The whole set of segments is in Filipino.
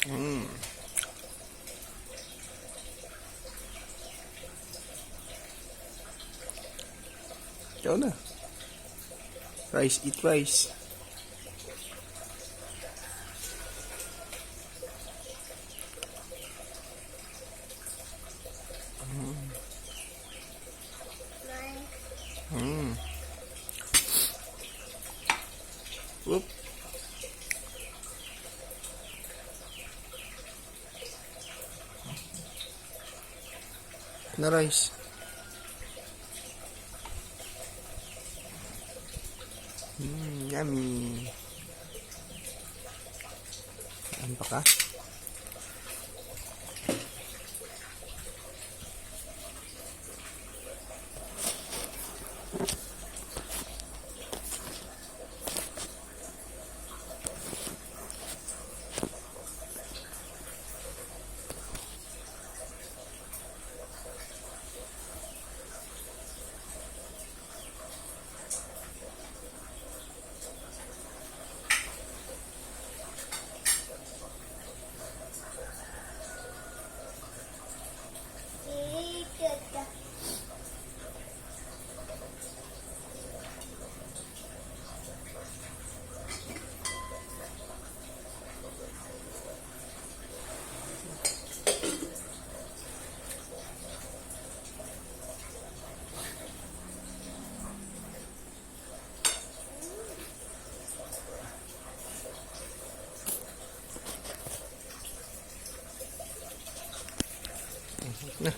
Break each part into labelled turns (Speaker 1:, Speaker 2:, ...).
Speaker 1: Mm. Ikaw na. Rice, eat rice. Mm. Whoop. Na rice. Yummy. Ano pa ka? Na.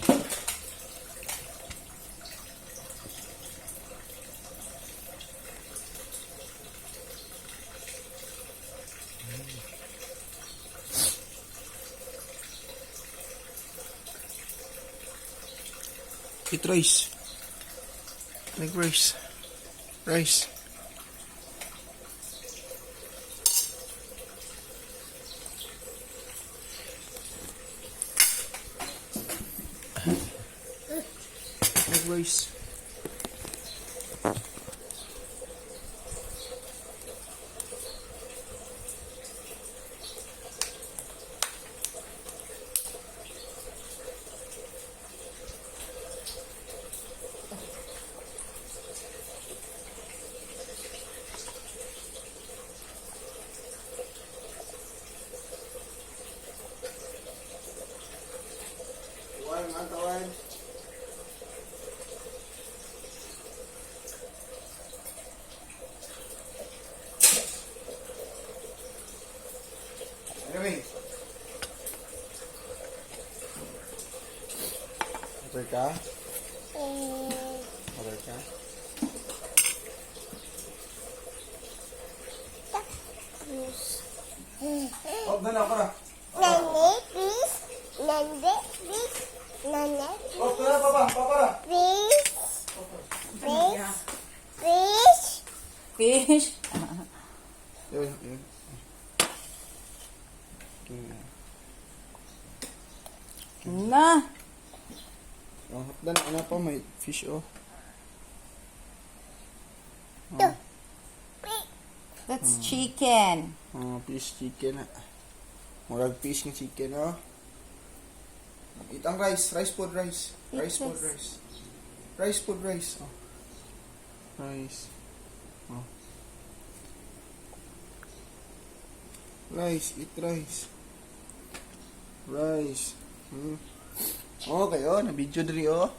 Speaker 1: Eat rice. Like rice. Rice. Like rice. Tawan. Anyway. Order ka? Order ka? Oh, dala ka na.
Speaker 2: Nane, please. Nane, please. Nane,
Speaker 1: Oh, dala pa.
Speaker 2: please. Please. Please.
Speaker 3: Fish.
Speaker 1: Yun.
Speaker 3: Na.
Speaker 1: Oh, dala ka na pa. May fish, oh.
Speaker 3: That's chicken.
Speaker 1: Oh, fish chicken, na. Murag fish ng chicken, oh. Eat ang rice. Rice food, rice.
Speaker 3: Eat
Speaker 1: Rice food,
Speaker 3: this.
Speaker 1: rice. Rice food, rice. Oh. Rice. Oh. Rice. Eat rice. Rice. Okay, oh. Na-video diri, oh.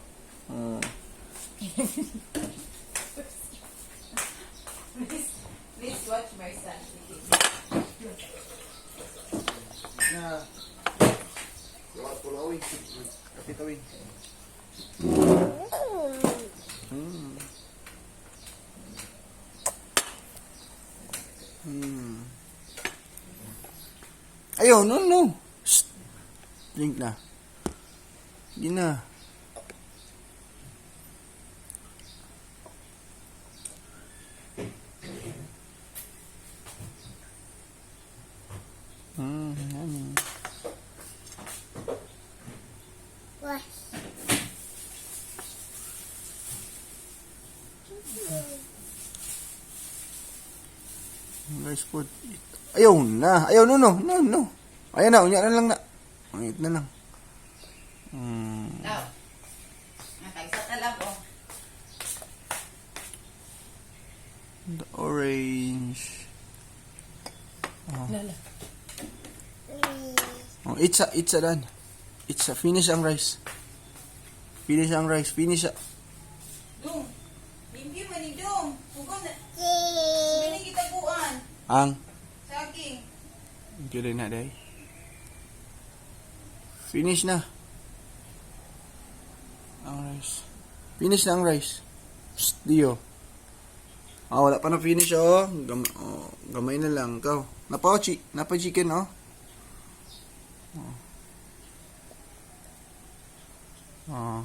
Speaker 3: Please watch my son.
Speaker 1: Na. Lawat po lawi. Kapit awin. Ayaw, no. Shh. Drink na. Hindi na. Yummy.
Speaker 2: What?
Speaker 1: Rice food. Ayaw na. Ayaw, no. Ayan na, unya na lang na. Unyit na lang.
Speaker 3: Daw. Isa talab, oh.
Speaker 1: The orange.
Speaker 3: Lala.
Speaker 1: Oh, it's a done. Finish ang rice. Finish.
Speaker 3: Dong. Hindi man ni Dong. Huwag na.
Speaker 2: Cheese.
Speaker 3: Hindi kita buuan.
Speaker 1: Ang.
Speaker 3: Saging.
Speaker 1: Kira na day. Finish na. Ang rice. Finish na ang rice. Psst, Dio. Wala pa na finish, oh. Gamay na lang, ikaw. Napa chicken, oh. Oh.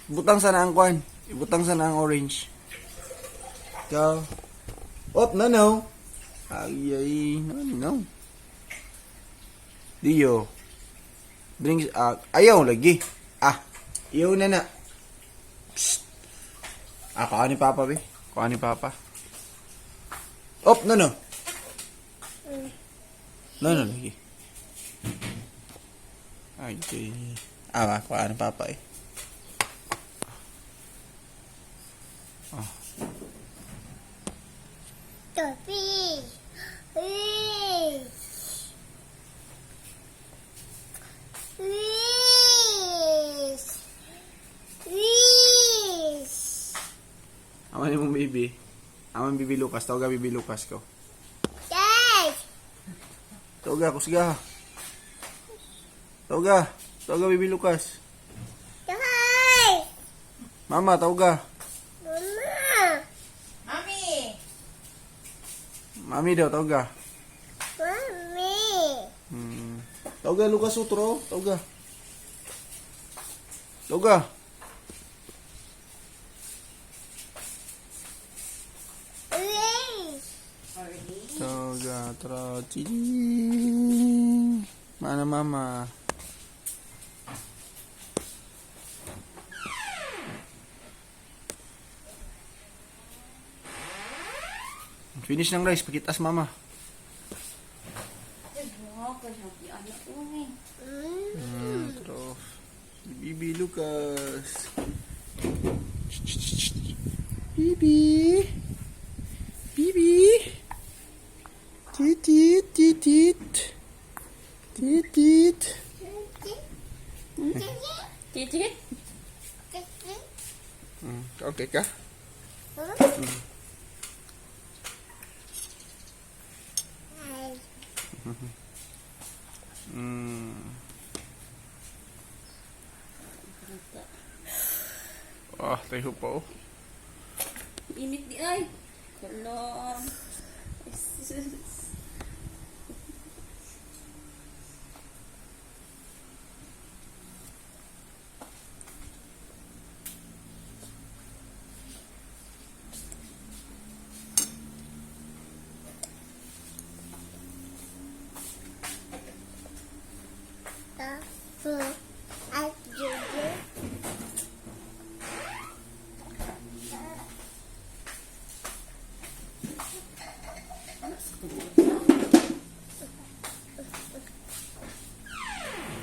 Speaker 1: Ibutang sana ang kwan. Ibutang sana ang orange. Ikaw. Op, no. Ay, no. Dio. Bring, ayaw lagi. Ayaw na. Psst. Kuha ni Papa, be. Kuha ni Papa. Op, no. No, lagi. Ay, kuha ni Papa, eh.
Speaker 2: Fish.
Speaker 1: Aman ni mong baby. Aman Bibi Lucas. Tawag Bibi Lucas ko.
Speaker 2: Yes.
Speaker 1: Tawag ako. Sige. Tawag Bibi Lucas.
Speaker 2: Hi.
Speaker 1: Mama, tawag.
Speaker 2: Mama.
Speaker 3: Mami.
Speaker 1: Mami daw, tawag.
Speaker 2: Mommy.
Speaker 1: Tawag Lucas Utro. Tawag. Tawag. Tawag. Mana mama? Finish ng rice, pakitas mama. Bibi Lucas. Bibi. Titit.
Speaker 3: Titit.
Speaker 1: Okay ka? Tayo pa, oh.
Speaker 3: Init di ay. Kolong.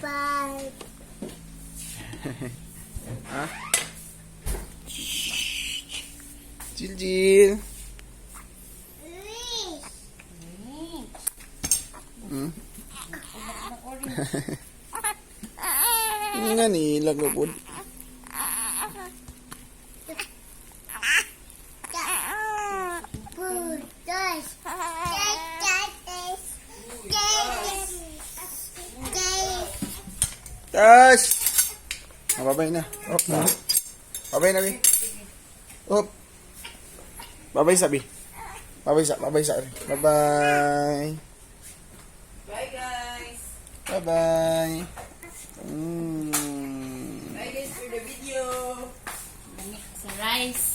Speaker 2: Five.
Speaker 1: Jill. Nga ni, lago po. Tas! Babay na. Op. Babay na, Bi. Op. Babay sa, Bi. Babay sa. Bye-bye.
Speaker 3: Bye guys.
Speaker 1: Bye-bye.
Speaker 3: Bye guys for the video. guys.